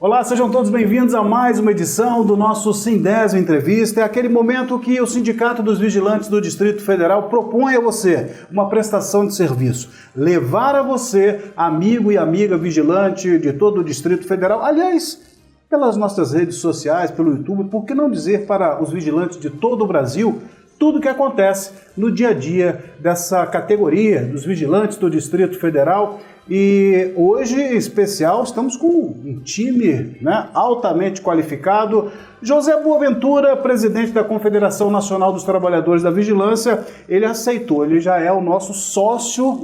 Olá, sejam todos bem-vindos a mais uma edição do nosso Sindesv Entrevista. É aquele momento que o Sindicato dos Vigilantes do Distrito Federal propõe a você uma prestação de serviço. Levar a você, amigo e amiga vigilante de todo o Distrito Federal, aliás, pelas nossas redes sociais, pelo YouTube, por que não dizer para os vigilantes de todo o Brasil tudo o que acontece no dia a dia dessa categoria dos vigilantes do Distrito Federal. E hoje, em especial, estamos com um time altamente qualificado. José Boaventura, presidente da Confederação Nacional dos Trabalhadores da Vigilância, ele aceitou, ele já é o nosso sócio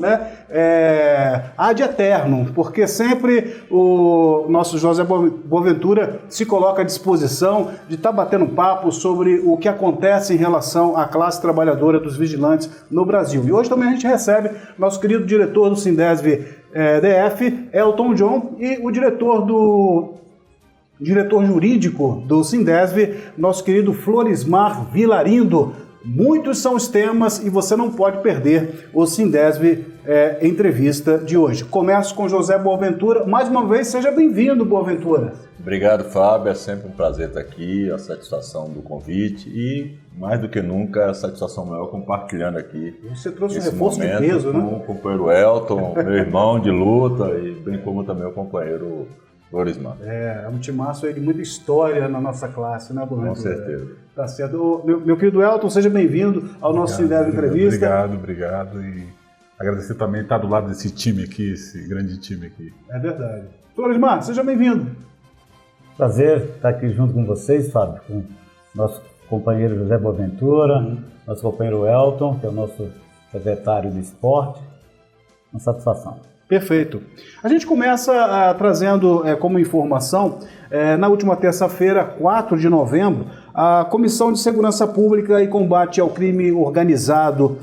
ad eternum, porque sempre o nosso José Boaventura se coloca à disposição de estar batendo um papo sobre o que acontece em relação à classe trabalhadora dos vigilantes no Brasil. E hoje também a gente recebe nosso querido diretor do Sindesv DF, Elton John, e o diretor jurídico do Sindesv, nosso querido Florismar Vilarindo. Muitos são os temas e você não pode perder o Sindesv Entrevista de hoje. Começo com José Boaventura. Mais uma vez, seja bem-vindo, Boaventura. Obrigado, Fábio. É sempre um prazer estar aqui, a satisfação do convite e, mais do que nunca, a satisfação maior compartilhando aqui. Você trouxe um reforço de peso, com o companheiro Elton, meu irmão de luta, e bem como também o companheiro Florismar. É um timaço aí de muita história na nossa classe, né, Boaventura? Com certeza. Tá certo. Meu querido Elton, seja bem-vindo ao nosso Sindesv Entrevista. Obrigado. E agradecer também estar do lado desse time aqui, esse grande time aqui. É verdade. Florismar, seja bem-vindo. Prazer estar aqui junto com vocês, Fábio, com nosso companheiro José Boaventura, nosso companheiro Elton, que é o nosso secretário de esporte. Uma satisfação. Perfeito. A gente começa trazendo como informação, na última terça-feira, 4 de novembro, a Comissão de Segurança Pública e Combate ao Crime Organizado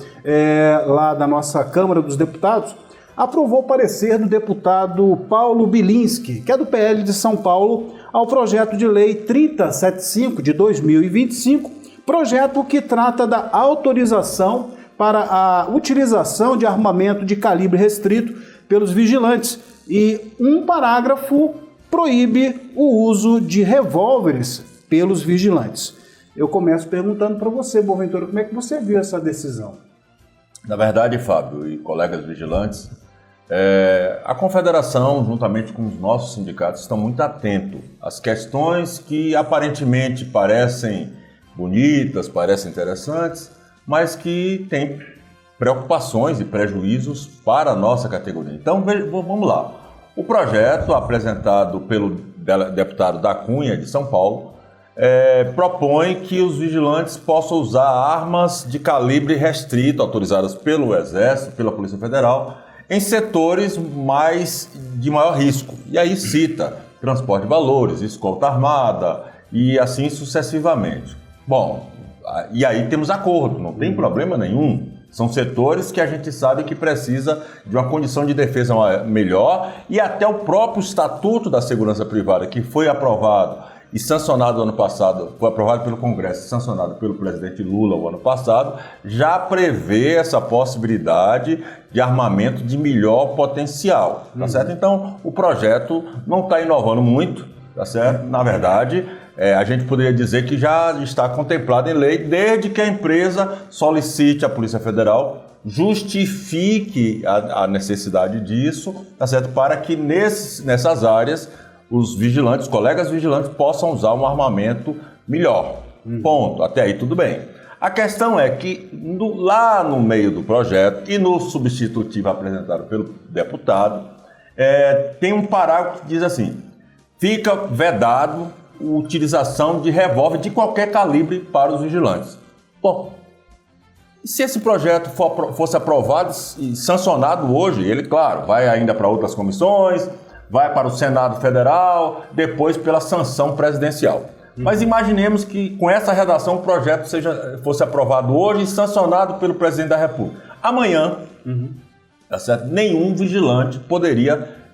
lá da nossa Câmara dos Deputados aprovou o parecer do deputado Paulo Bilinski, que é do PL de São Paulo, ao projeto de lei 3075 de 2025, projeto que trata da autorização para a utilização de armamento de calibre restrito pelos vigilantes, e um parágrafo proíbe o uso de revólveres pelos vigilantes. Eu começo perguntando para você, Boaventura, como é que você viu essa decisão? Na verdade, Fábio e colegas vigilantes, a Confederação, juntamente com os nossos sindicatos, estão muito atentos às questões que aparentemente parecem bonitas, parecem interessantes, mas que têm preocupações e prejuízos para a nossa categoria. Então, vamos lá. O projeto apresentado pelo deputado da Cunha, de São Paulo, propõe que os vigilantes possam usar armas de calibre restrito, autorizadas pelo Exército, pela Polícia Federal, em setores de maior risco. E aí cita transporte de valores, escolta armada e assim sucessivamente. Bom, e aí temos acordo, não tem problema nenhum. São setores que a gente sabe que precisa de uma condição de defesa melhor, e até o próprio Estatuto da Segurança Privada, que foi aprovado e sancionado ano passado, foi aprovado pelo Congresso e sancionado pelo presidente Lula o ano passado, já prevê essa possibilidade de armamento de melhor potencial, tá certo? Então, o projeto não está inovando muito, tá certo? Na verdade, a gente poderia dizer que já está contemplado em lei, desde que a empresa solicite à Polícia Federal, justifique a necessidade disso, tá certo? Para que nessas áreas os vigilantes, os colegas vigilantes, possam usar um armamento melhor. Ponto. Até aí tudo bem. A questão é que lá no meio do projeto e no substitutivo apresentado pelo deputado, tem um parágrafo que diz assim: fica vedado a utilização de revólver de qualquer calibre para os vigilantes. Bom, se esse projeto fosse aprovado e sancionado hoje, ele, claro, vai ainda para outras comissões, vai para o Senado Federal, depois pela sanção presidencial. Mas imaginemos que com essa redação o projeto fosse aprovado hoje e sancionado pelo presidente da República. Amanhã, tá certo? Nenhum vigilante poderia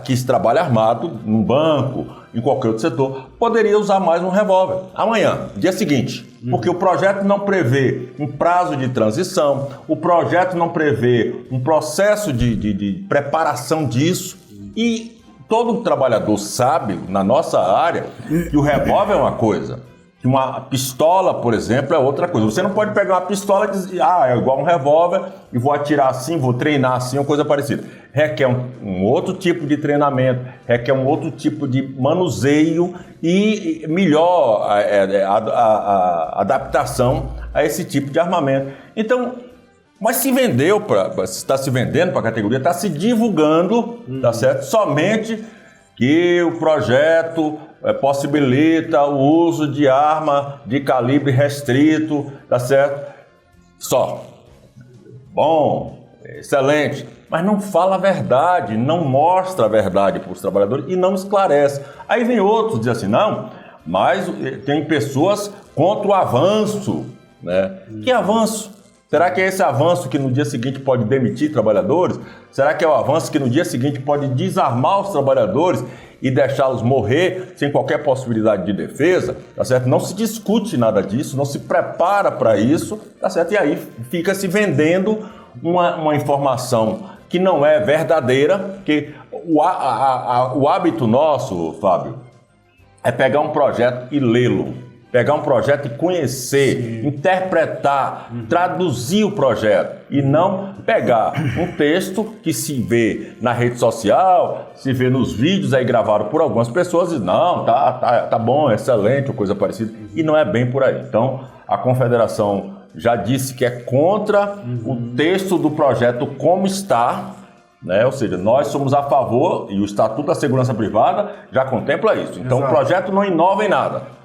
que trabalha armado, num banco, em qualquer outro setor, poderia usar mais um revólver. Amanhã, dia seguinte. Porque o projeto não prevê um prazo de transição, o projeto não prevê um processo de preparação disso, e todo trabalhador sabe, na nossa área, que o revólver é uma coisa, que uma pistola, por exemplo, é outra coisa. Você não pode pegar uma pistola e dizer, é igual um revólver e vou atirar assim, vou treinar assim, ou coisa parecida. Requer um outro tipo de treinamento, requer um outro tipo de manuseio e melhor adaptação a esse tipo de armamento. Então, mas se vendeu, está se vendendo para a categoria, está se divulgando, tá certo? Somente que o projeto possibilita o uso de arma de calibre restrito, tá certo? Só. Bom, excelente. Mas não fala a verdade, não mostra a verdade para os trabalhadores e não esclarece. Aí vem outros dizem assim, não, mas tem pessoas contra o avanço, né? Que avanço? Será que é esse avanço que no dia seguinte pode demitir trabalhadores? Será que é o avanço que no dia seguinte pode desarmar os trabalhadores e deixá-los morrer sem qualquer possibilidade de defesa? Tá certo? Não se discute nada disso, não se prepara para isso, tá certo? E aí fica se vendendo uma informação que não é verdadeira, porque o hábito nosso, Fábio, é pegar um projeto e lê-lo. Pegar um projeto e conhecer, interpretar, traduzir o projeto e não pegar um texto que se vê na rede social, se vê nos vídeos aí gravados por algumas pessoas e não, tá bom, excelente ou coisa parecida, e não é bem por aí. Então, a Confederação já disse que é contra o texto do projeto como está, né? Ou seja, nós somos a favor, e o Estatuto da Segurança Privada já contempla isso. Então, o projeto não inova em nada.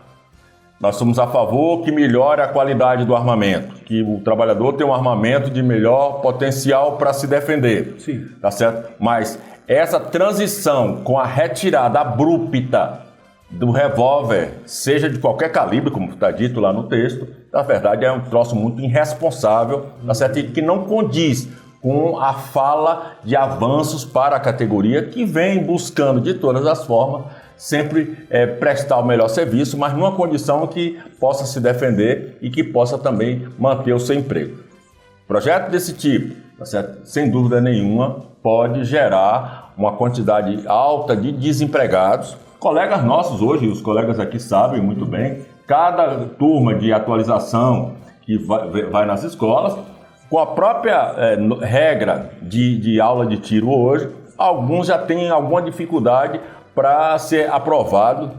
Nós somos a favor que melhore a qualidade do armamento, que o trabalhador tenha um armamento de melhor potencial para se defender. Sim. Tá certo? Mas essa transição com a retirada abrupta do revólver, seja de qualquer calibre, como está dito lá no texto, na verdade é um troço muito irresponsável, tá certo? E que não condiz com a fala de avanços para a categoria que vem buscando de todas as formas sempre prestar o melhor serviço, mas numa condição que possa se defender e que possa também manter o seu emprego. Projeto desse tipo, tá certo? Sem dúvida nenhuma, pode gerar uma quantidade alta de desempregados. Colegas nossos hoje, os colegas aqui sabem muito bem, cada turma de atualização que vai nas escolas, com a própria regra de aula de tiro hoje, alguns já têm alguma dificuldade para ser aprovado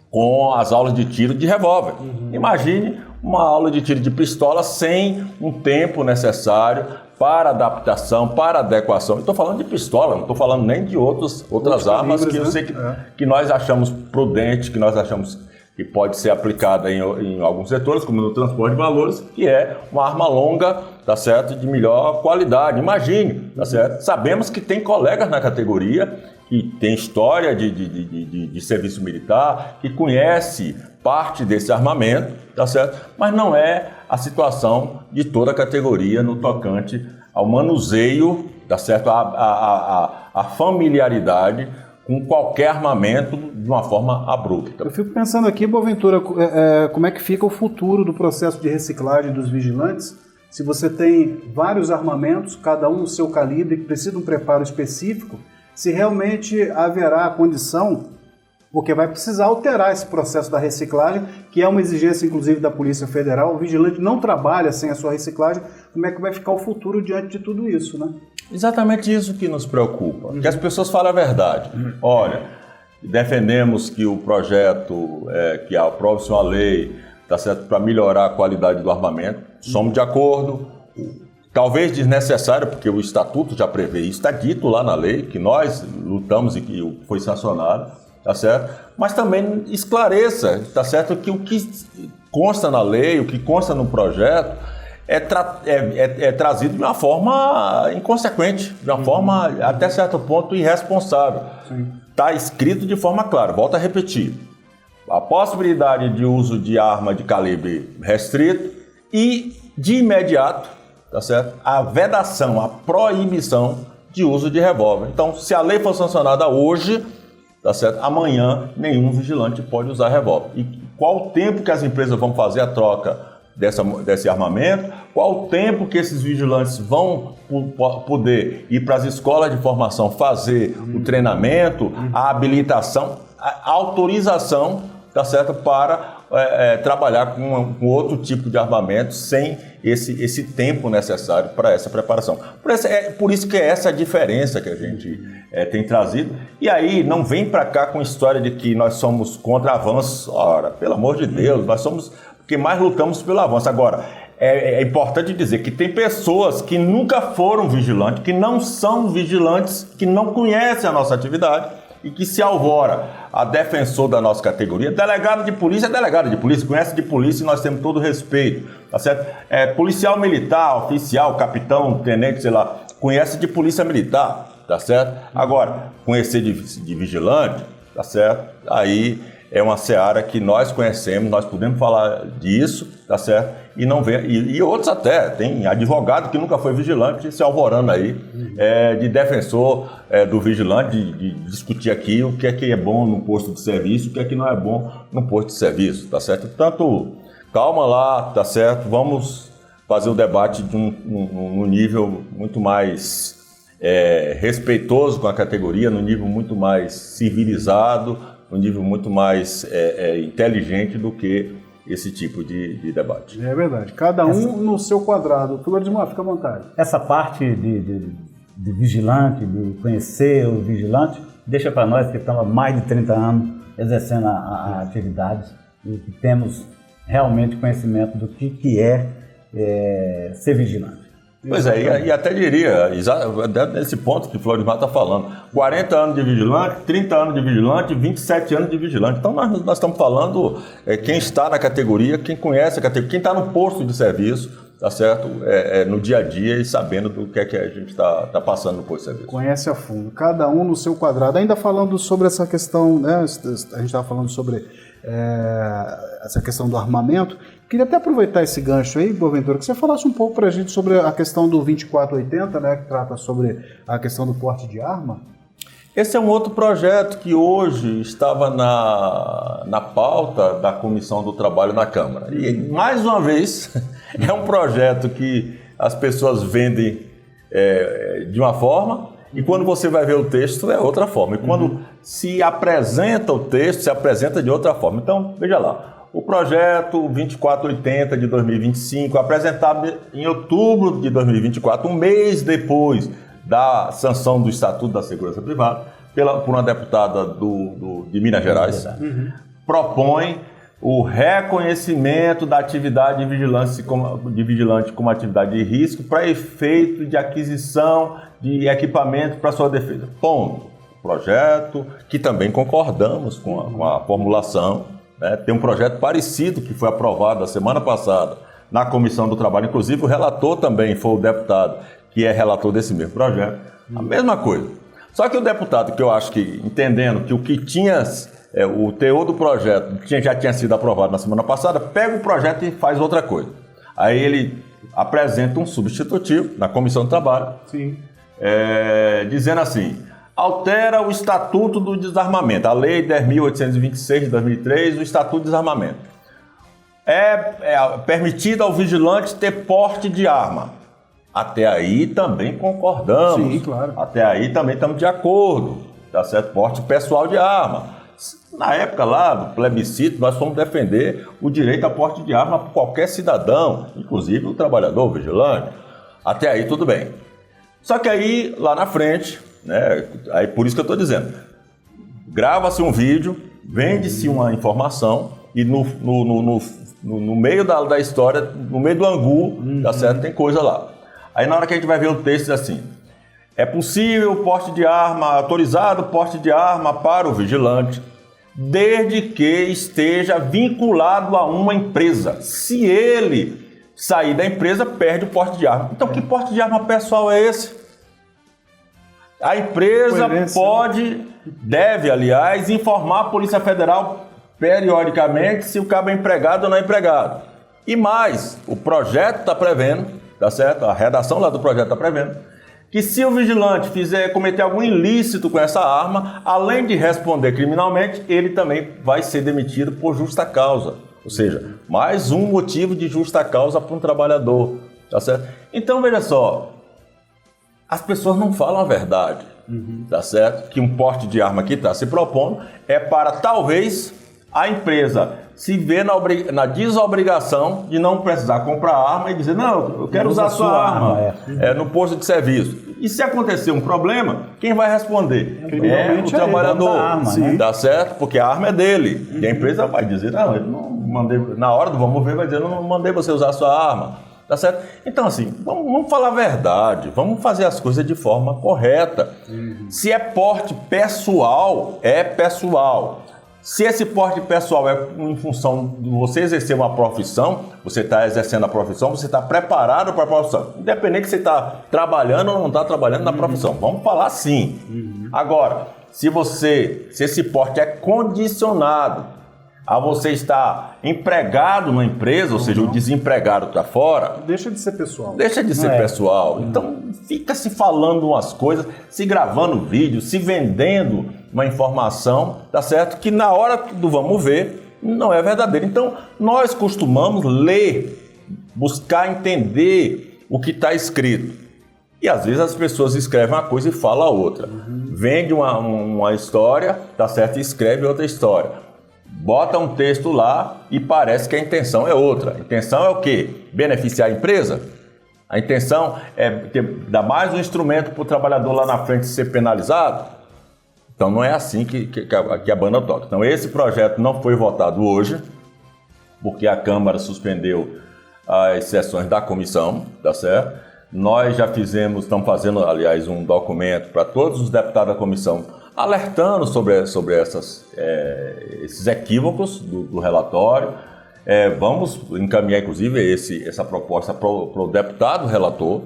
com as aulas de tiro de revólver. Imagine uma aula de tiro de pistola sem um tempo necessário para adaptação, para adequação. Estou falando de pistola, não estou falando nem de outras armas que eu sei que nós achamos prudente, que nós achamos que pode ser aplicada em alguns setores, como no transporte de valores, que é uma arma longa, tá certo, de melhor qualidade. Imagine, tá certo? Sabemos que tem colegas na categoria que tem história de serviço militar, que conhece parte desse armamento, tá certo? Mas não é a situação de toda a categoria no tocante ao manuseio, tá certo? A familiaridade com qualquer armamento de uma forma abrupta. Eu fico pensando aqui, Boaventura, como é que fica o futuro do processo de reciclagem dos vigilantes, se você tem vários armamentos, cada um no seu calibre, que precisa de um preparo específico, se realmente haverá a condição, porque vai precisar alterar esse processo da reciclagem, que é uma exigência, inclusive, da Polícia Federal. O vigilante não trabalha sem a sua reciclagem. Como é que vai ficar o futuro diante de tudo isso, né? Exatamente isso que nos preocupa, que as pessoas falem a verdade. Olha, defendemos que o projeto, que aprove-se uma lei, tá certo, para melhorar a qualidade do armamento, somos de acordo. Talvez desnecessário, porque o Estatuto já prevê isso, está dito lá na lei, que nós lutamos e que foi sancionado, tá certo? Mas também esclareça, tá certo, que o que consta na lei, o que consta no projeto, é trazido de uma forma inconsequente, de uma forma, até certo ponto, irresponsável. Está escrito de forma clara, volto a repetir, a possibilidade de uso de arma de calibre restrito e, de imediato, tá certo? A vedação, a proibição de uso de revólver. Então, se a lei for sancionada hoje, tá certo? Amanhã, nenhum vigilante pode usar revólver. E qual o tempo que as empresas vão fazer a troca desse armamento, qual o tempo que esses vigilantes vão poder ir para as escolas de formação fazer o treinamento, a habilitação, a autorização, tá certo, para trabalhar com outro tipo de armamento sem esse tempo necessário para essa preparação. Por isso que é essa a diferença que a gente tem trazido. E aí não vem para cá com história de que nós somos contra avanços. Ora, pelo amor de Deus, nós somos que mais lutamos pelo avanço. Agora, é importante dizer que tem pessoas que nunca foram vigilantes, que não são vigilantes, que não conhecem a nossa atividade e que se alvora a defensor da nossa categoria. Delegado de polícia é delegado de polícia, conhece de polícia e nós temos todo o respeito, tá certo? Policial militar, oficial, capitão, tenente, sei lá, conhece de polícia militar, tá certo? Agora, conhecer de vigilante, tá certo? Aí é uma seara que nós conhecemos, nós podemos falar disso, tá certo? E não vem, e outros até, tem advogado que nunca foi vigilante se alvorando aí, de defensor do vigilante, de discutir aqui o que é bom no posto de serviço, o que é que não é bom no posto de serviço, tá certo? Portanto, calma lá, tá certo? Vamos fazer o debate de um nível muito mais respeitoso com a categoria, num nível muito mais civilizado, um nível muito mais inteligente do que esse tipo de debate. É verdade. Cada um no seu quadrado. Floresmar, fica à vontade. Essa parte de vigilante, de conhecer o vigilante, deixa para nós que estamos há mais de 30 anos exercendo a atividade e que temos realmente conhecimento do que é ser vigilante. Pois e até diria, nesse ponto que o Floresmar está falando, 40 anos de vigilante, 30 anos de vigilante, 27 anos de vigilante. Então nós estamos falando quem está na categoria, quem conhece a categoria, quem está no posto de serviço, tá certo? No dia a dia e sabendo do que a gente está passando no posto de serviço. Conhece a fundo, cada um no seu quadrado. Ainda falando sobre essa questão, né? A gente estava falando sobre essa questão do armamento. Queria até aproveitar esse gancho aí, Boaventura, que você falasse um pouco para a gente sobre a questão do 2480, né, que trata sobre a questão do porte de arma. Esse é um outro projeto que hoje estava na pauta da Comissão do Trabalho na Câmara. E, mais uma vez, é um projeto que as pessoas vendem de uma forma e quando você vai ver o texto é outra forma. E quando se apresenta o texto, se apresenta de outra forma. Então, veja lá. O projeto 2480 de 2025, apresentado em outubro de 2024, um mês depois da sanção do Estatuto da Segurança Privada, por uma deputada de Minas Gerais, propõe o reconhecimento da atividade de vigilante como atividade de risco para efeito de aquisição de equipamento para sua defesa. Ponto. Projeto que também concordamos com a formulação. Tem um projeto parecido que foi aprovado a semana passada na Comissão do Trabalho. Inclusive, o relator também foi o deputado que é relator desse mesmo projeto. A mesma coisa. Só que o deputado, que eu acho que, entendendo que o que tinha, o teor do projeto já tinha sido aprovado na semana passada, pega o projeto e faz outra coisa. Aí ele apresenta um substitutivo na Comissão do Trabalho, dizendo assim: altera o Estatuto do Desarmamento, a Lei 10.826 de 2003, o Estatuto do Desarmamento. É permitido ao vigilante ter porte de arma. Até aí também concordamos. Sim, claro. Até aí também estamos de acordo. Tá certo? Porte pessoal de arma. Na época lá do plebiscito, nós fomos defender o direito a porte de arma para qualquer cidadão, inclusive o trabalhador, o vigilante. Até aí tudo bem. Só que aí, lá na frente, aí por isso que eu estou dizendo, grava-se um vídeo, vende-se uma informação e no meio da história, no meio do angu, tá certo? Tem coisa lá. Aí na hora que a gente vai ver o texto diz assim: é possível porte de arma, autorizado porte de arma para o vigilante, desde que esteja vinculado a uma empresa. Se ele sair da empresa, perde o porte de arma. Então que porte de arma pessoal é esse? A empresa deve, aliás, informar a Polícia Federal periodicamente se o cabo é empregado ou não é empregado. E mais, o projeto está prevendo, tá certo? A redação lá do projeto está prevendo que se o vigilante cometer algum ilícito com essa arma, além de responder criminalmente, ele também vai ser demitido por justa causa. Ou seja, mais um motivo de justa causa para um trabalhador, tá certo? Então, veja só, as pessoas não falam a verdade, tá certo? Que um porte de arma que está se propondo é para, talvez, a empresa se ver na desobrigação de não precisar comprar arma e dizer, não, eu quero usar a sua arma no posto de serviço. E se acontecer um problema, quem vai responder? O trabalhador, arma, tá certo? Porque a arma é dele. E a empresa vai dizer, não, eu não mandei, na hora do vamos ver, vai dizer, não mandei você usar a sua arma. Tá certo? Então, assim, vamos falar a verdade, vamos fazer as coisas de forma correta. Se é porte pessoal, é pessoal. Se esse porte pessoal é em função de você exercer uma profissão, você está exercendo a profissão, você está preparado para a profissão. Independente se você está trabalhando ou não está trabalhando na profissão. Vamos falar assim. Agora, se esse porte é condicionado a você estar empregado na empresa, ou seja, o desempregado está fora... Deixa de ser pessoal. Deixa de ser pessoal. Então, fica se falando umas coisas, se gravando vídeo, se vendendo uma informação, tá certo? Que na hora do vamos ver, não é verdadeiro. Então, nós costumamos ler, buscar entender o que está escrito. E às vezes as pessoas escrevem uma coisa e falam a outra. Vende uma história, tá certo? E escreve outra história. Bota um texto lá e parece que a intenção é outra. A intenção é o quê? Beneficiar a empresa? A intenção é dar mais um instrumento para o trabalhador lá na frente ser penalizado? Então não é assim que a banda toca. Então esse projeto não foi votado hoje, porque a Câmara suspendeu as sessões da comissão, tá certo? Nós já estamos fazendo, aliás, um documento para todos os deputados da comissão alertando sobre esses equívocos do relatório. Vamos encaminhar, inclusive, essa proposta para o deputado relator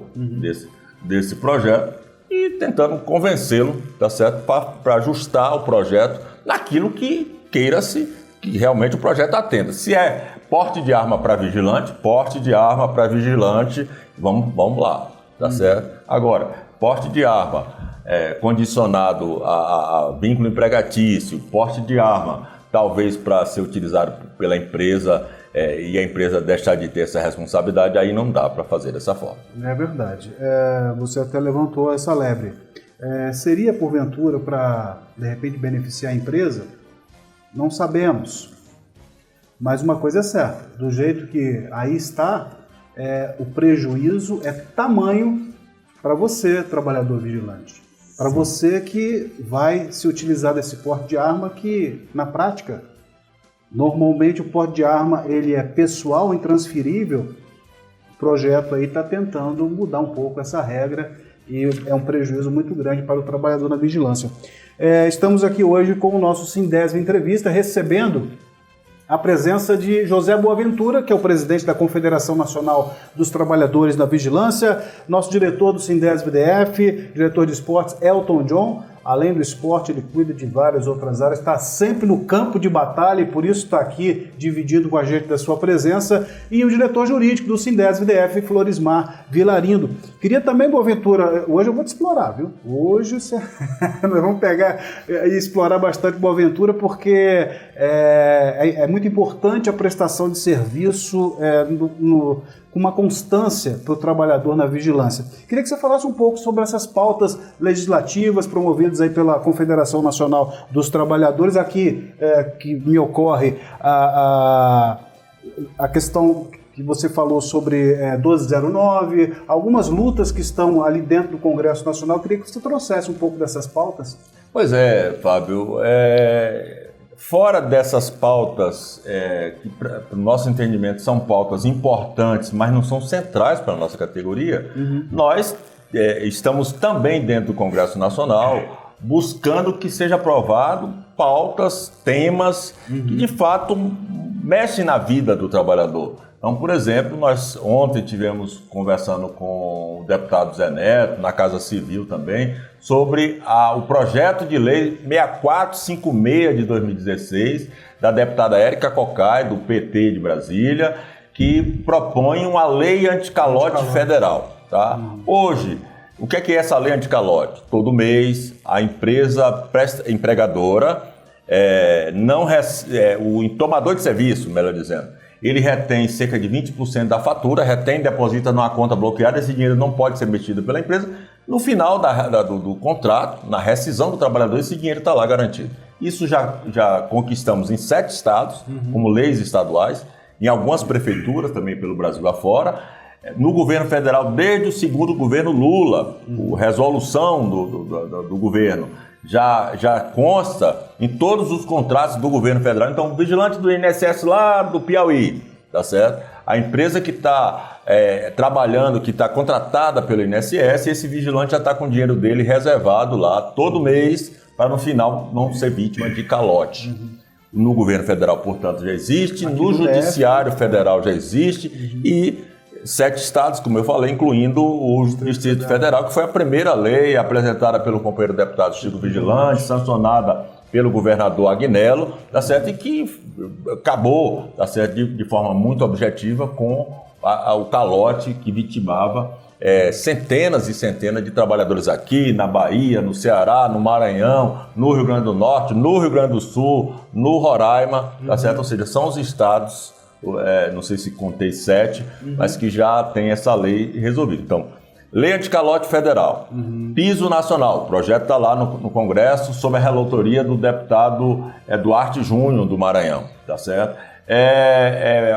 desse projeto e tentando convencê-lo, tá certo, para ajustar o projeto naquilo que queira-se que realmente o projeto atenda. Se é porte de arma para vigilante, porte de arma para vigilante, vamos lá, tá certo? Agora, porte de arma condicionado a vínculo empregatício, porte de arma, talvez para ser utilizado pela empresa e a empresa deixar de ter essa responsabilidade, aí não dá para fazer dessa forma. É verdade. Você até levantou essa lebre. Seria, porventura, para, de repente, beneficiar a empresa? Não sabemos. Mas uma coisa é certa, do jeito que aí está, o prejuízo é tamanho para você, trabalhador vigilante. Para você que vai se utilizar desse porte de arma que, na prática, normalmente o porte de arma ele é pessoal, intransferível. O projeto aí está tentando mudar um pouco essa regra e é um prejuízo muito grande para o trabalhador na vigilância. Estamos aqui hoje com o nosso Sindesv Entrevista, recebendo a presença de José Boaventura, que é o presidente da Confederação Nacional dos Trabalhadores da Vigilância, nosso diretor do Sindesv-DF, diretor de esportes, Elton John. Além do esporte, ele cuida de várias outras áreas, está sempre no campo de batalha e por isso está aqui dividido com a gente da sua presença. E o diretor jurídico do Sindesv-DF, Florismar Vilarindo. Queria também, Boaventura, hoje eu vou te explorar, viu? Hoje nós vamos pegar e explorar bastante Boaventura, porque é muito importante a prestação de serviço com uma constância para o trabalhador na vigilância. Queria que você falasse um pouco sobre essas pautas legislativas promovidas aí pela Confederação Nacional dos Trabalhadores. Aqui que me ocorre a questão que você falou sobre 1209, algumas lutas que estão ali dentro do Congresso Nacional. Queria que você trouxesse um pouco dessas pautas. Pois é, Fábio. Fora dessas pautas, que para o nosso entendimento são pautas importantes, mas não são centrais para a nossa categoria, nós estamos também dentro do Congresso Nacional buscando que seja aprovado pautas, temas que de fato mexem na vida do trabalhador. Então, por exemplo, nós ontem tivemos conversando com o deputado Zé Neto, na Casa Civil também, sobre o projeto de lei 6456 de 2016, da deputada Érica Cocai, do PT de Brasília, que propõe uma lei anticalote federal. Tá? Hoje, o que é essa lei anticalote? Todo mês, a empresa empregadora, o tomador de serviço, melhor dizendo, ele retém cerca de 20% da fatura, deposita numa conta bloqueada, esse dinheiro não pode ser mexido pela empresa. No final do contrato, na rescisão do trabalhador, esse dinheiro está lá garantido. Isso já conquistamos em 7 estados, como leis estaduais, em algumas prefeituras também pelo Brasil afora. No governo federal, desde o segundo governo Lula, a resolução do governo já consta em todos os contratos do governo federal. Então, o vigilante do INSS lá do Piauí, tá certo? A empresa que está trabalhando, que está contratada pelo INSS, esse vigilante já está com o dinheiro dele reservado lá todo mês, para no final não ser vítima de calote. No governo federal, portanto, já existe, no Judiciário Federal já existe, e 7 estados, como eu falei, incluindo o Distrito Federal, que foi a primeira lei apresentada pelo companheiro deputado Chico Vigilante, sancionada pelo governador Agnello, tá certo? E que acabou, tá certo, de forma muito objetiva com o calote que vitimava centenas e centenas de trabalhadores aqui na Bahia, no Ceará, no Maranhão, no Rio Grande do Norte, no Rio Grande do Sul, no Roraima, tá certo? Ou seja, são os estados, não sei se contei 7, mas que já tem essa lei resolvida. Então, lei anticalote federal, piso nacional, o projeto está lá no Congresso, sob a relatoria do deputado Duarte Júnior, do Maranhão, tá certo?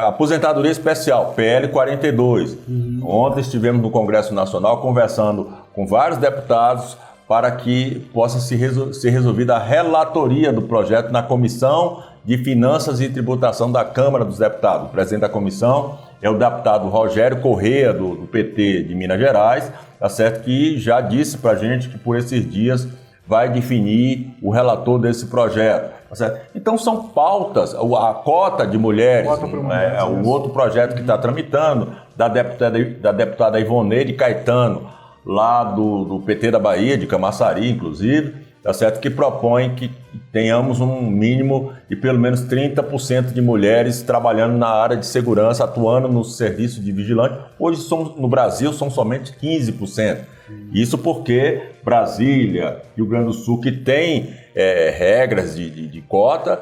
Aposentadoria especial, PL 42. Ontem estivemos no Congresso Nacional conversando com vários deputados para que possa ser resolvida a relatoria do projeto na Comissão de Finanças e Tributação da Câmara dos Deputados. O presidente da comissão é o deputado Rogério Corrêa, do PT de Minas Gerais, tá certo? Que já disse para a gente que por esses dias vai definir o relator desse projeto. Tá certo? Então são pautas, a cota de mulheres, o outro projeto que está tramitando, da deputada Ivoneide Caetano, lá do PT da Bahia, de Camaçari, inclusive, tá certo? Que propõe que tenhamos um mínimo de pelo menos 30% de mulheres trabalhando na área de segurança, atuando no serviço de vigilante. Hoje, no Brasil, são somente 15%. Isso porque Brasília, Rio Grande do Sul, que tem regras de cota,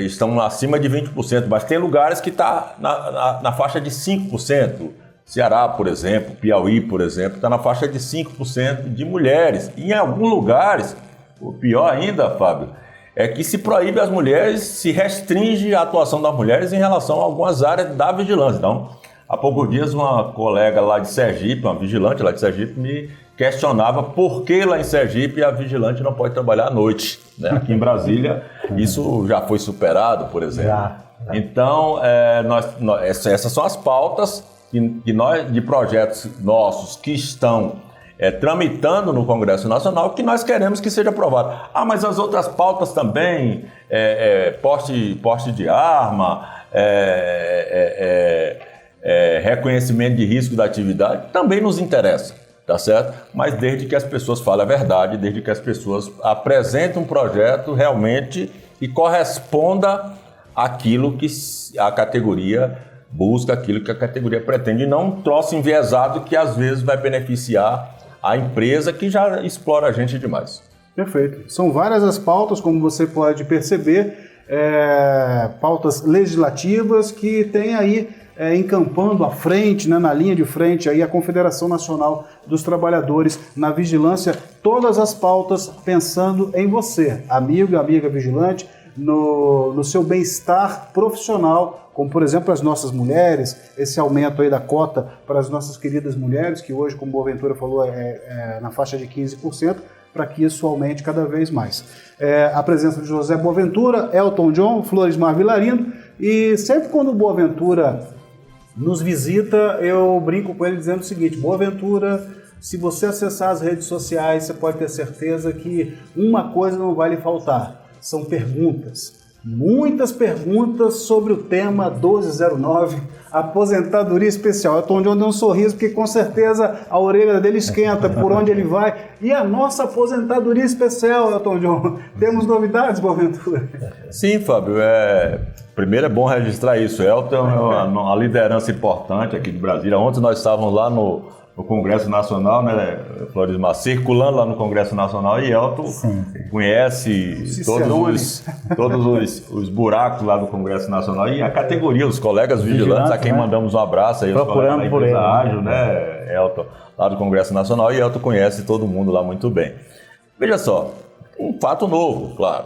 estão acima de 20%, mas tem lugares que estão na faixa de 5%. Ceará, por exemplo, Piauí, por exemplo, está na faixa de 5% de mulheres. E em alguns lugares, o pior ainda, Fábio, é que se proíbe as mulheres, se restringe a atuação das mulheres em relação a algumas áreas da vigilância. Então, há poucos dias, uma colega lá de Sergipe, uma vigilante lá de Sergipe, me questionava por que lá em Sergipe a vigilante não pode trabalhar à noite. Né? Aqui em Brasília, isso já foi superado, por exemplo. Então, essas são as pautas que nós, de projetos nossos que estão tramitando no Congresso Nacional, que nós queremos que seja aprovado. Mas as outras pautas também, porte de arma, reconhecimento de risco da atividade, também nos interessa, tá certo? Mas desde que as pessoas falem a verdade, desde que as pessoas apresentem um projeto realmente que corresponda àquilo que a categoria busca, aquilo que a categoria pretende, e não um troço enviesado que às vezes vai beneficiar a empresa que já explora a gente demais. Perfeito. São várias as pautas, como você pode perceber, pautas legislativas que tem aí encampando à frente, né, na linha de frente, aí a Confederação Nacional dos Trabalhadores na Vigilância, todas as pautas pensando em você, amigo e amiga vigilante, no seu bem-estar profissional, como por exemplo as nossas mulheres, esse aumento aí da cota para as nossas queridas mulheres, que hoje, como Boaventura falou, na faixa de 15%, para que isso aumente cada vez mais. A presença de José Boaventura, Elton John, Florismar Vilarindo, e sempre quando o Boaventura nos visita, eu brinco com ele dizendo o seguinte: Boaventura, se você acessar as redes sociais, você pode ter certeza que uma coisa não vai lhe faltar. São perguntas, muitas perguntas sobre o tema 1209, aposentadoria especial. Elton John deu um sorriso, porque com certeza a orelha dele esquenta por onde ele vai. E a nossa aposentadoria especial, Elton John, temos novidades, Boaventura? Sim, Fábio, primeiro é bom registrar isso. Elton é uma liderança importante aqui de Brasília. Ontem nós estávamos lá no no Congresso Nacional, né, Florismar, circulando lá no Congresso Nacional, e Elton conhece todos os buracos lá do Congresso Nacional e a categoria, os colegas vigilantes, a quem mandamos um abraço aí, os colegas da empresa Ágil, né, Elton, lá do Congresso Nacional, e Elton conhece todo mundo lá muito bem. Veja só, um fato novo, claro,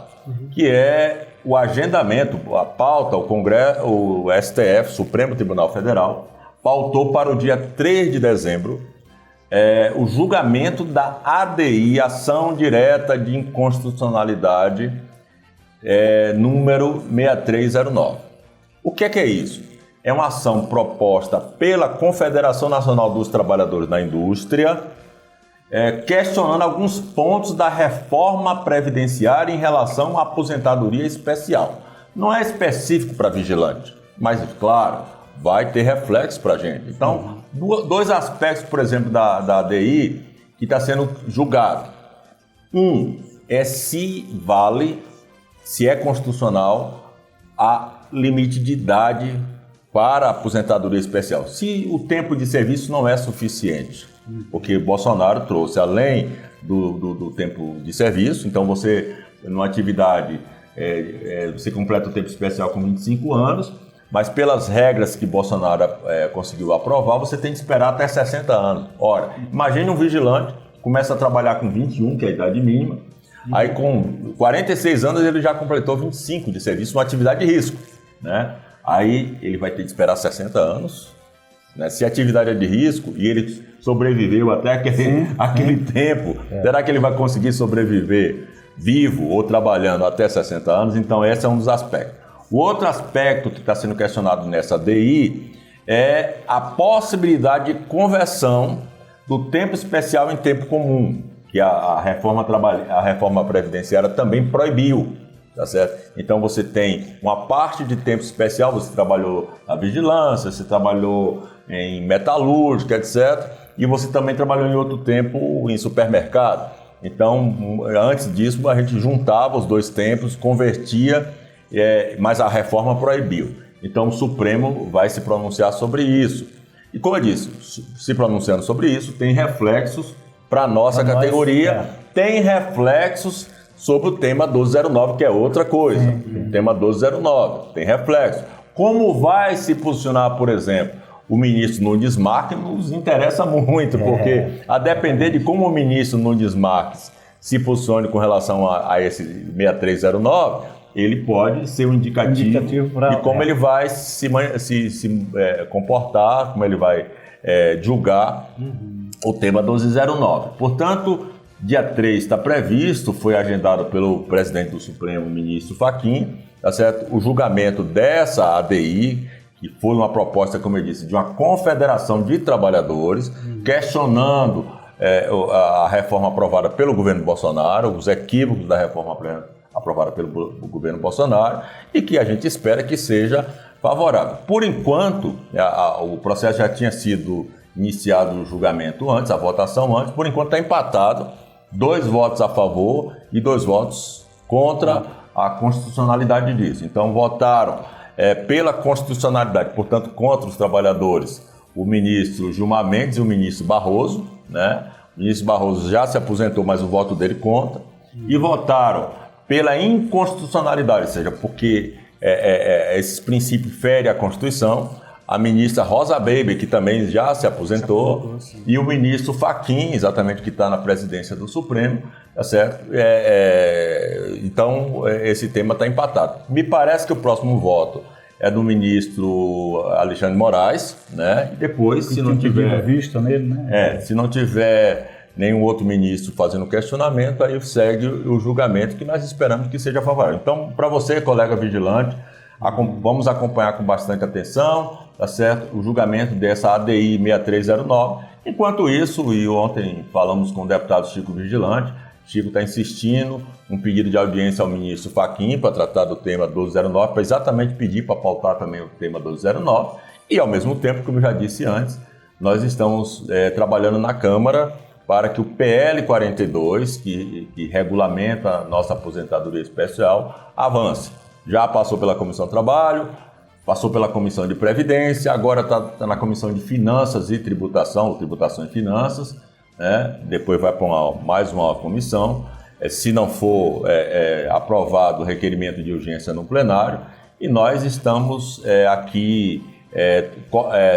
que é o agendamento, a pauta, o STF, Supremo Tribunal Federal, pautou para o dia 3 de dezembro o julgamento da ADI, Ação Direta de Inconstitucionalidade, número 6309. O que é isso? É uma ação proposta pela Confederação Nacional dos Trabalhadores da Indústria, questionando alguns pontos da reforma previdenciária em relação à aposentadoria especial. Não é específico para vigilante, mas, claro, vai ter reflexo para a gente. Então, dois aspectos, por exemplo, da ADI que está sendo julgado. Um é se vale, se é constitucional, a limite de idade para a aposentadoria especial. Se o tempo de serviço não é suficiente, porque Bolsonaro trouxe, além do tempo de serviço, então você, numa atividade, você completa o tempo especial com 25 anos, mas pelas regras que Bolsonaro conseguiu aprovar, você tem que esperar até 60 anos. Ora, imagine um vigilante que começa a trabalhar com 21, que é a idade mínima, aí com 46 anos ele já completou 25 de serviço, uma atividade de risco, né? Aí ele vai ter que esperar 60 anos, né? Se a atividade é de risco e ele sobreviveu até aquele tempo, será que ele vai conseguir sobreviver vivo ou trabalhando até 60 anos? Então esse é um dos aspectos. O outro aspecto que está sendo questionado nessa DI é a possibilidade de conversão do tempo especial em tempo comum, que a reforma previdenciária também proibiu, tá certo? Então você tem uma parte de tempo especial, você trabalhou na vigilância, você trabalhou em metalúrgica, etc. E você também trabalhou em outro tempo em supermercado. Então, antes disso, a gente juntava os dois tempos, convertia, mas a reforma proibiu. Então o Supremo vai se pronunciar sobre isso. E como eu disse, se pronunciando sobre isso, tem reflexos para a nossa categoria, tem reflexos sobre o tema 1209, que é outra coisa. O tema 1209 tem reflexo. Como vai se posicionar, por exemplo, o ministro Nunes Marques, nos interessa muito, porque a depender de como o ministro Nunes Marques se posicione com relação a esse 6309, ele pode ser um indicativo de como ele vai se comportar, como ele vai julgar o tema 1209. Portanto, dia 3 está previsto, foi agendado pelo presidente do Supremo, ministro Fachin, tá certo? O julgamento dessa ADI, que foi uma proposta, como eu disse, de uma confederação de trabalhadores, questionando a reforma aprovada pelo governo Bolsonaro, os equívocos da reforma aprovada pelo governo Bolsonaro, e que a gente espera que seja favorável. Por enquanto, o processo já tinha sido iniciado o julgamento antes, a votação antes, por enquanto está empatado, 2 votos a favor e 2 votos contra a constitucionalidade disso. Então votaram pela constitucionalidade, portanto contra os trabalhadores, o ministro Gilmar Mendes e o ministro Barroso, né? O ministro Barroso já se aposentou, mas o voto dele conta, e votaram pela inconstitucionalidade, ou seja, porque esses princípios ferem a Constituição, a ministra Rosa Weber, que também já se aposentou, e o ministro Fachin, exatamente, que está na presidência do Supremo, tá certo? Então, esse tema está empatado. Me parece que o próximo voto é do ministro Alexandre Moraes, né? E depois, se não tiver vista nele, né? Se não tiver nenhum outro ministro fazendo questionamento, aí segue o julgamento, que nós esperamos que seja favorável. Então, para você, colega vigilante, vamos acompanhar com bastante atenção, tá certo? O julgamento dessa ADI 6309. Enquanto isso, e ontem falamos com o deputado Chico Vigilante, Chico está insistindo um pedido de audiência ao ministro Fachin para tratar do tema 1209, para exatamente pedir para pautar também o tema 1209, e ao mesmo tempo, como eu já disse antes, nós estamos trabalhando na Câmara para que o PL 42, que regulamenta a nossa aposentadoria especial, avance. Já passou pela Comissão de Trabalho, passou pela Comissão de Previdência, agora está na Comissão de Finanças e Tributação, Tributação e Finanças, né? Depois vai para mais uma comissão, se não for aprovado o requerimento de urgência no plenário, e nós estamos aqui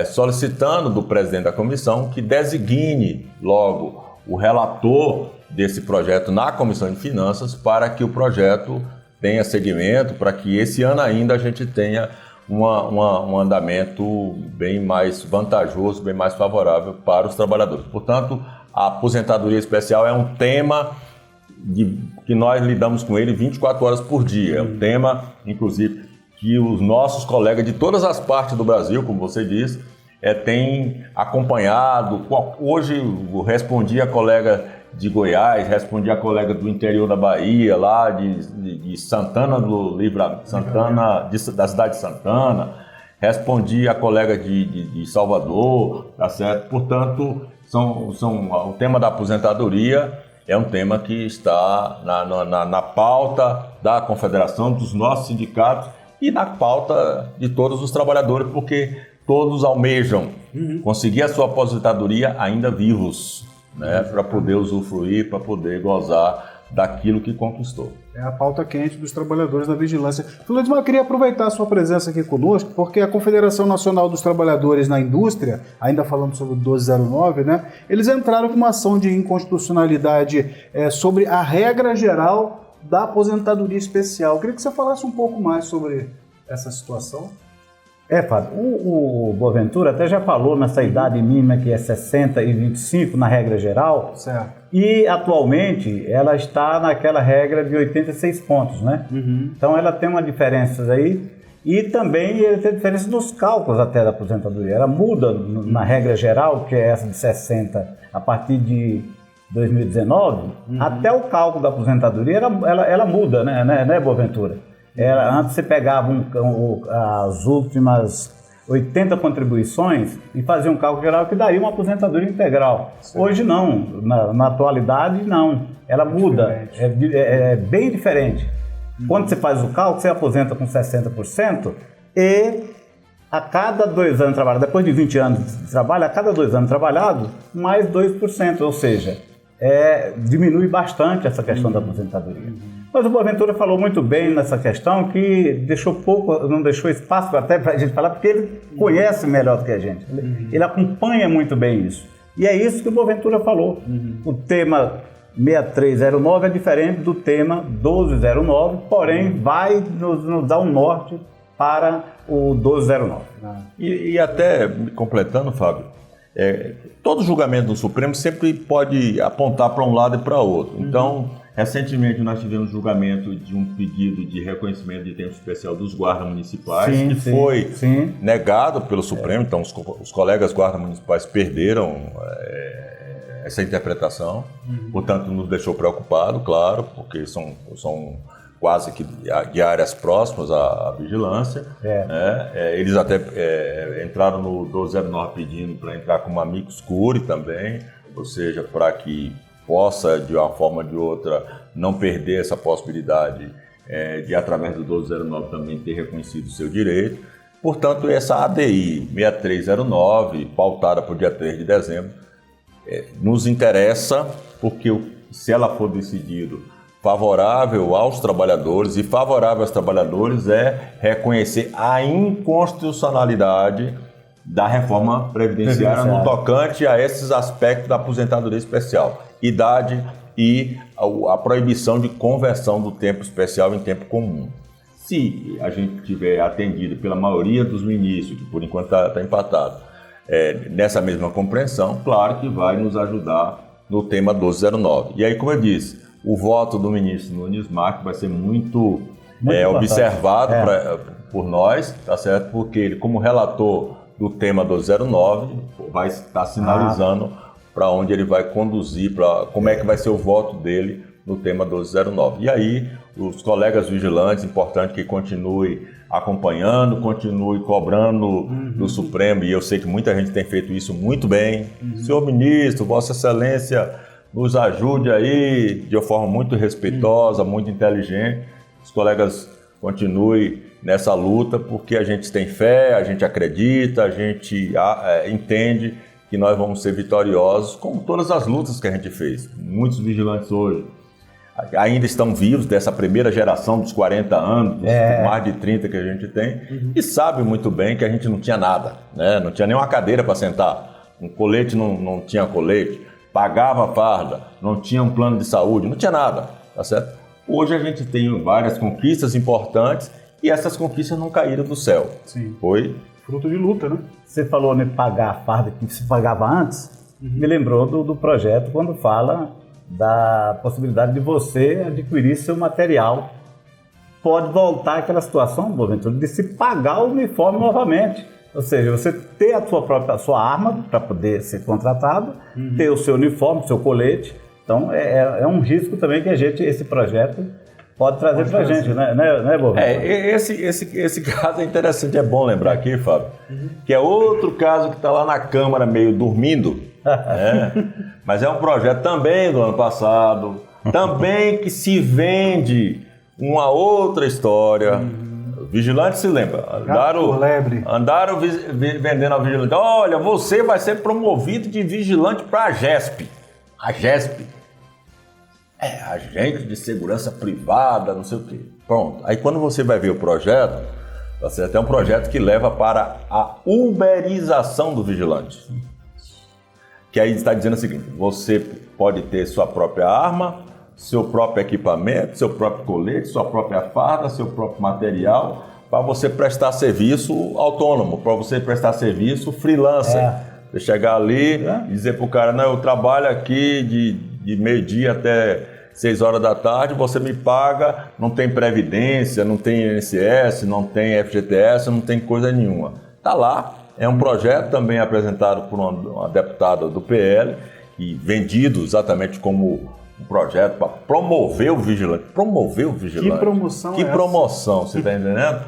solicitando do presidente da comissão que designe logo o relator desse projeto na Comissão de Finanças para que o projeto tenha seguimento, para que esse ano ainda a gente tenha um andamento bem mais vantajoso, bem mais favorável para os trabalhadores. Portanto, a aposentadoria especial é um tema que nós lidamos com ele 24 horas por dia. É um tema, inclusive, que os nossos colegas de todas as partes do Brasil, como você disse, têm acompanhado. Hoje eu respondi a colega de Goiás, respondi a colega do interior da Bahia, lá de Santana do Livramento, da cidade de Santana, respondi a colega de Salvador, tá certo? Portanto, o tema da aposentadoria é um tema que está na pauta da Confederação, dos nossos sindicatos e na pauta de todos os trabalhadores, porque todos almejam conseguir a sua aposentadoria ainda vivos, né, para poder usufruir, para poder gozar daquilo que conquistou. É a pauta quente dos trabalhadores da vigilância. Edmar, eu queria aproveitar a sua presença aqui conosco, porque a Confederação Nacional dos Trabalhadores na Indústria, ainda falando sobre o 1209, né, eles entraram com uma ação de inconstitucionalidade sobre a regra geral da aposentadoria especial. Eu queria que você falasse um pouco mais sobre essa situação. Fábio, o Boaventura até já falou nessa idade mínima que é 60 e 25 na regra geral. Certo. E atualmente ela está naquela regra de 86 pontos, né? Então ela tem uma diferença aí e também ele tem diferença nos cálculos até da aposentadoria. Ela muda na regra geral, que é essa de 60 a partir de 2019, até o cálculo da aposentadoria ela muda, né, Boaventura? Antes você pegava as últimas 80 contribuições e fazia um cálculo geral que daria uma aposentadoria integral. Sim. Hoje não, na atualidade não, ela muda, é bem diferente. Quando você faz o cálculo, você aposenta com 60% e a cada 2 anos trabalhado, depois de 20 anos de trabalho, a cada 2 anos trabalhado, mais 2%, ou seja, diminui bastante essa questão da aposentadoria. Mas o Boaventura falou muito bem nessa questão, que não deixou espaço até para a gente falar, porque ele conhece melhor do que a gente. Ele acompanha muito bem isso. E é isso que o Boaventura falou. O tema 6309 é diferente do tema 1209, porém vai nos dar um norte para o 1209. E até completando, Fábio, todo julgamento do Supremo sempre pode apontar para um lado e para outro. Então, recentemente nós tivemos julgamento de um pedido de reconhecimento de tempo especial dos guardas municipais, que foi negado pelo Supremo. Então os colegas guardas municipais perderam essa interpretação, portanto nos deixou preocupado, claro, porque são quase que de áreas próximas à vigilância. Eles até entraram no 1209 pedindo para entrar como amicus curiae também, ou seja, para que possa, de uma forma ou de outra, não perder essa possibilidade de, através do 1209, também ter reconhecido o seu direito. Portanto, essa ADI 6309, pautada para o dia 3 de dezembro, nos interessa, porque se ela for decidido favorável aos trabalhadores, e favorável aos trabalhadores é reconhecer a inconstitucionalidade da reforma previdenciária no tocante a esses aspectos da aposentadoria especial, idade e a proibição de conversão do tempo especial em tempo comum. Se a gente tiver atendido pela maioria dos ministros, que por enquanto está empatado, nessa mesma compreensão, claro que vai nos ajudar no tema 1209. E aí, como eu disse, o voto do ministro Nunes Marques vai ser muito observado por nós, tá certo? Porque ele, como relator do tema 1209, vai estar sinalizando para onde ele vai conduzir, como é que vai ser o voto dele no tema 1209. E aí, os colegas vigilantes, importante que continue acompanhando, continue cobrando do Supremo, e eu sei que muita gente tem feito isso muito bem. Senhor ministro, Vossa Excelência, nos ajude aí de uma forma muito respeitosa, muito inteligente. Os colegas continuem nessa luta, porque a gente tem fé, a gente acredita, a gente entende que nós vamos ser vitoriosos, como todas as lutas que a gente fez. Muitos vigilantes hoje ainda estão vivos, dessa primeira geração dos 40 anos, mais de 30 que a gente tem, e sabem muito bem que a gente não tinha nada, né? Não tinha nenhuma cadeira para sentar, um colete não tinha colete, pagava farda, não tinha um plano de saúde, não tinha nada, tá certo? Hoje a gente tem várias conquistas importantes e essas conquistas não caíram do céu. Sim. Foi fruto de luta, né? Você falou em pagar a farda que se pagava antes, me lembrou do projeto quando fala da possibilidade de você adquirir seu material. Pode voltar àquela situação, Boaventura, de se pagar o uniforme novamente. Ou seja, você ter a sua arma para poder ser contratado, ter o seu uniforme, o seu colete. Então, é um risco também que esse projeto pode trazer para a gente, né, Boaventura? Esse caso é interessante, é bom lembrar aqui, Fábio, que é outro caso que está lá na Câmara meio dormindo, né? Mas é um projeto também do ano passado, também que se vende uma outra história. Vigilante se lembra, andaram vendendo ao vigilante. Olha, você vai ser promovido de vigilante para a GESP. A GESP é agente de segurança privada, não sei o quê. Pronto. Aí quando você vai ver o projeto, você tem um projeto que leva para a uberização do vigilante. Que aí está dizendo o seguinte: você pode ter sua própria arma, seu próprio equipamento, seu próprio colete, sua própria farda, seu próprio material, para você prestar serviço autônomo, para você prestar serviço freelancer. Você chegar ali e dizer para o cara, não, eu trabalho aqui de meio-dia até 6 horas da tarde, você me paga, não tem previdência, não tem INSS, não tem FGTS, não tem coisa nenhuma. Está lá, é um projeto também apresentado por uma deputada do PL e vendido exatamente como um projeto para promover o vigilante. Promover o vigilante. Que promoção Que promoção, você está entendendo?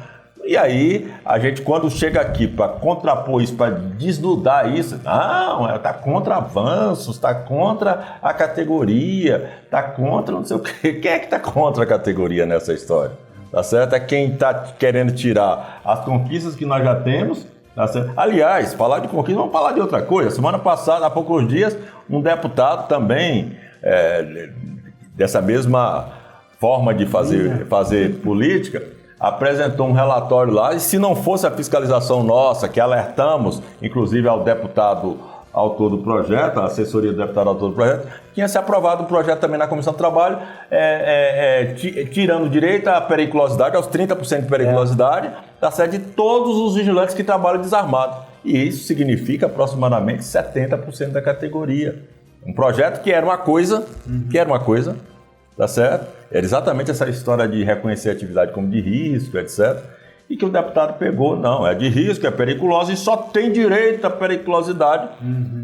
E aí, a gente quando chega aqui para contrapor isso, para desnudar isso, não, está contra avanços, está contra a categoria, está contra não sei o quê. Quem é que está contra a categoria nessa história? Tá certo? É quem está querendo tirar as conquistas que nós já temos. Tá certo? Aliás, falar de conquista, vamos falar de outra coisa. Semana passada, há poucos dias, um deputado também, dessa mesma forma de fazer política, apresentou um relatório lá, e se não fosse a fiscalização nossa, que alertamos, inclusive ao deputado autor do projeto, a assessoria do deputado autor do projeto, tinha se aprovado o projeto também na Comissão do Trabalho, tirando direito à periculosidade, aos 30% de periculosidade, tá certo, de todos os vigilantes que trabalham desarmados. E isso significa aproximadamente 70% da categoria. Um projeto que era uma coisa, tá certo? Era exatamente essa história de reconhecer a atividade como de risco, etc. E que o deputado pegou, não, é de risco, é periculosa e só tem direito à periculosidade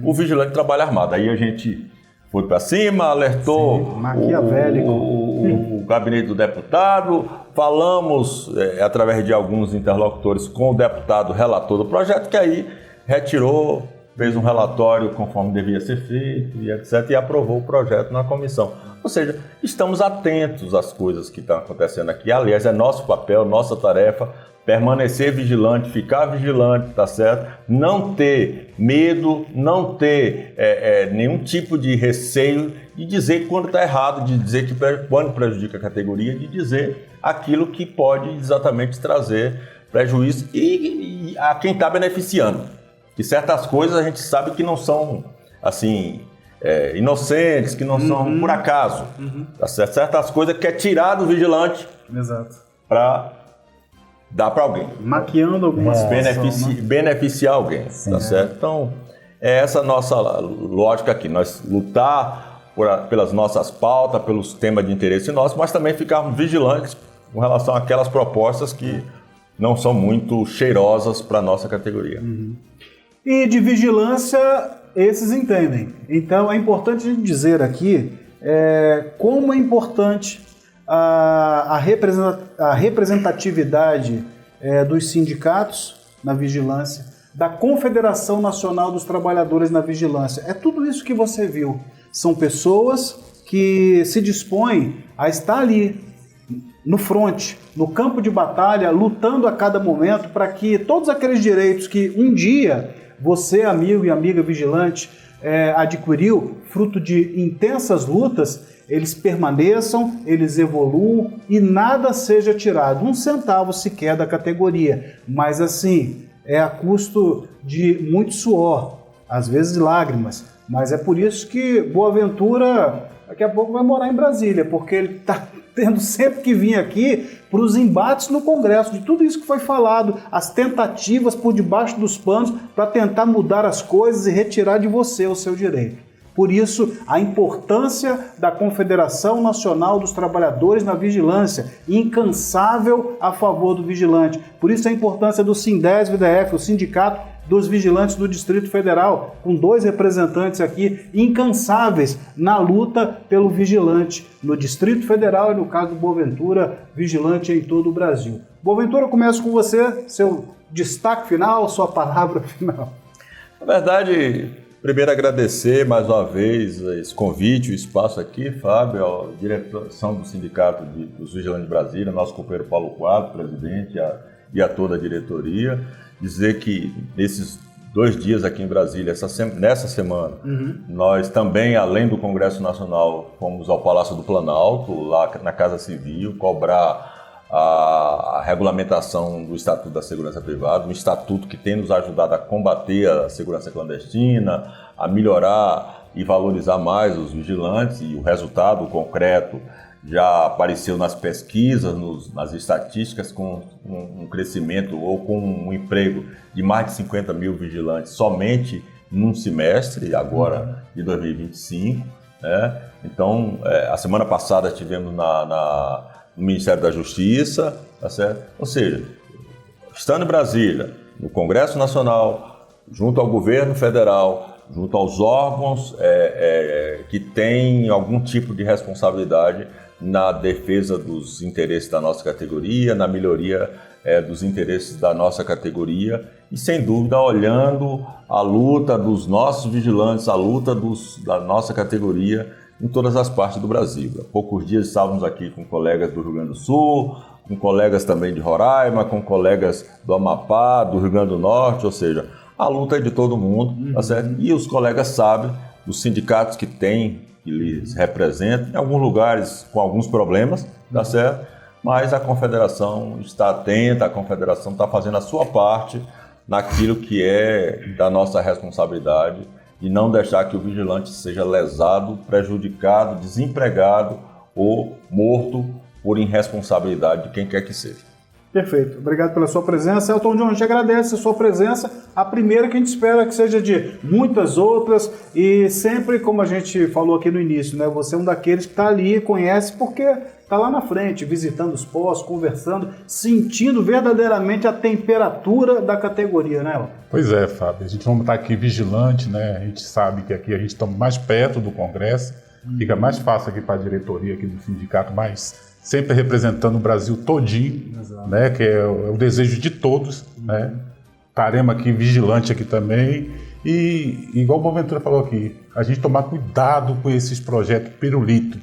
o vigilante de trabalho armado. Aí a gente foi para cima, alertou o gabinete do deputado, falamos através de alguns interlocutores com o deputado relator do projeto, que aí retirou, fez um relatório conforme devia ser feito, e etc., e aprovou o projeto na comissão. Ou seja, estamos atentos às coisas que estão acontecendo aqui. Aliás, é nosso papel, nossa tarefa, permanecer vigilante, ficar vigilante, tá certo? Não ter medo, não ter nenhum tipo de receio de dizer quando está errado, de dizer que quando prejudica a categoria, de dizer aquilo que pode exatamente trazer prejuízo e a quem está beneficiando. Que certas coisas a gente sabe que não são, assim, inocentes, que não são por acaso. Tá certo? Certas coisas que é tirar do vigilante para dar para alguém. Maquiando alguma situação, beneficiar alguém. Sim, tá certo? Então, é essa nossa lógica aqui. Nós lutar pelas nossas pautas, pelos temas de interesse nossos, mas também ficarmos vigilantes com relação àquelas propostas que não são muito cheirosas para a nossa categoria. E de vigilância, esses entendem. Então, é importante a gente dizer aqui como é importante a representatividade dos sindicatos na vigilância, da Confederação Nacional dos Trabalhadores na vigilância. É tudo isso que você viu. São pessoas que se dispõem a estar ali no fronte, no campo de batalha, lutando a cada momento para que todos aqueles direitos que um dia você, amigo e amiga vigilante, adquiriu, fruto de intensas lutas, eles permaneçam, eles evoluam e nada seja tirado, 1 centavo sequer da categoria, mas assim, é a custo de muito suor, às vezes lágrimas, mas é por isso que Boaventura daqui a pouco vai morar em Brasília, porque ele está tendo sempre que vir aqui para os embates no Congresso, de tudo isso que foi falado, as tentativas por debaixo dos panos para tentar mudar as coisas e retirar de você o seu direito. Por isso, a importância da Confederação Nacional dos Trabalhadores na vigilância, incansável a favor do vigilante. Por isso, a importância do SINDES-VDF, o Sindicato dos Vigilantes do Distrito Federal, com 2 representantes aqui, incansáveis na luta pelo vigilante no Distrito Federal e, no caso do Boaventura, vigilante em todo o Brasil. Boaventura, começo com você, seu destaque final, sua palavra final. Na verdade, primeiro agradecer mais uma vez esse convite, o espaço aqui, Fábio, a direção do Sindicato dos Vigilantes de Brasília, nosso companheiro Paulo Quadro, presidente, e a toda a diretoria. Dizer que nesses 2 dias aqui em Brasília, nessa semana, nós também, além do Congresso Nacional, fomos ao Palácio do Planalto, lá na Casa Civil, cobrar a regulamentação do Estatuto da Segurança Privada, um estatuto que tem nos ajudado a combater a segurança clandestina, a melhorar e valorizar mais os vigilantes, e o resultado concreto já apareceu nas pesquisas, nas estatísticas, com um crescimento ou com um emprego de mais de 50 mil vigilantes somente num semestre, agora de 2025. Né? Então, a semana passada estivemos no Ministério da Justiça, tá certo? Ou seja, estando em Brasília, no Congresso Nacional, junto ao governo federal, junto aos órgãos que têm algum tipo de responsabilidade na defesa dos interesses da nossa categoria, na melhoria dos interesses da nossa categoria e, sem dúvida, olhando a luta dos nossos vigilantes, a luta da nossa categoria em todas as partes do Brasil. Há poucos dias estávamos aqui com colegas do Rio Grande do Sul, com colegas também de Roraima, com colegas do Amapá, do Rio Grande do Norte, ou seja, a luta é de todo mundo, tá certo? E os colegas sabem dos sindicatos que lhes representam, em alguns lugares com alguns problemas, tá certo? Mas a Confederação está atenta, a Confederação está fazendo a sua parte naquilo que é da nossa responsabilidade de não deixar que o vigilante seja lesado, prejudicado, desempregado ou morto por irresponsabilidade de quem quer que seja. Perfeito. Obrigado pela sua presença. Elton John, a gente agradece a sua presença. A primeira que a gente espera que seja de muitas outras e sempre, como a gente falou aqui no início, né? Você é um daqueles que está ali, conhece porque está lá na frente, visitando os postos, conversando, sentindo verdadeiramente a temperatura da categoria, né, Elton? Pois é, Fábio. A gente vai estar aqui vigilante, né? A gente sabe que aqui a gente está mais perto do Congresso, fica mais fácil aqui para a diretoria aqui do sindicato, mas sempre representando o Brasil todinho, né, que é o desejo de todos, né? Estaremos aqui vigilante aqui também e, igual o Boaventura falou aqui, a gente tomar cuidado com esses projetos pirulito,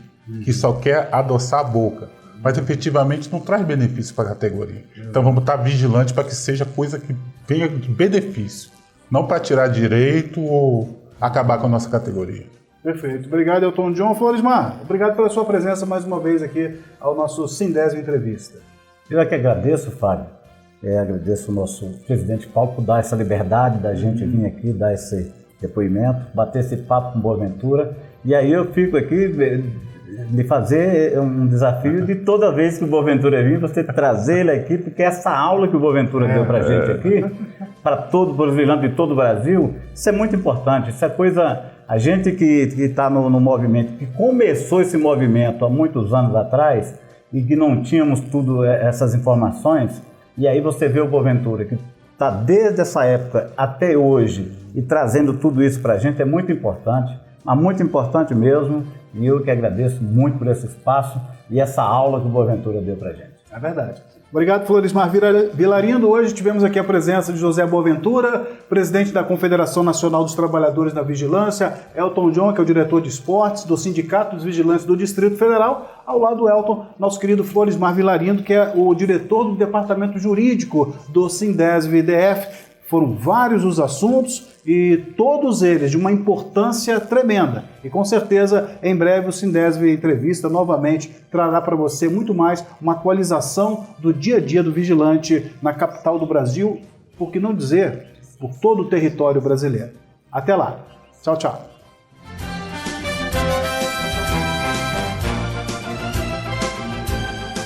que só quer adoçar a boca, mas efetivamente não traz benefício para a categoria. Então vamos estar vigilantes para que seja coisa que venha de benefício, não para tirar direito ou acabar com a nossa categoria. Perfeito. Obrigado, Elton John. Floresmar, obrigado pela sua presença mais uma vez aqui ao nosso Sindesv Entrevista. Eu é que agradeço, Fábio. Agradeço o nosso presidente Paulo por dar essa liberdade da gente vir aqui, dar esse depoimento, bater esse papo com Boaventura. E aí eu fico aqui de fazer um desafio de toda vez que o Boaventura vir, você trazer ele aqui, porque essa aula que o Boaventura deu pra gente aqui, para os vigilantes de todo o Brasil, isso é muito importante. Isso é coisa... A gente que está no movimento, que começou esse movimento há muitos anos atrás e que não tínhamos tudo essas informações, e aí você vê o Boaventura, que está desde essa época até hoje e trazendo tudo isso para a gente, é muito importante, mas muito importante mesmo, e eu que agradeço muito por esse espaço e essa aula que o Boaventura deu para a gente. É verdade. Obrigado, Florismar Vilarindo. Hoje tivemos aqui a presença de José Boaventura, presidente da Confederação Nacional dos Trabalhadores da Vigilância, Elton John, que é o diretor de esportes do Sindicato dos Vigilantes do Distrito Federal, ao lado do Elton, nosso querido Florismar Vilarindo, que é o diretor do Departamento Jurídico do Sindesv-DF. Foram vários os assuntos e todos eles de uma importância tremenda. E com certeza, em breve, o Sindesv Entrevista novamente trará para você muito mais uma atualização do dia a dia do vigilante na capital do Brasil, por que não dizer, por todo o território brasileiro. Até lá. Tchau, tchau.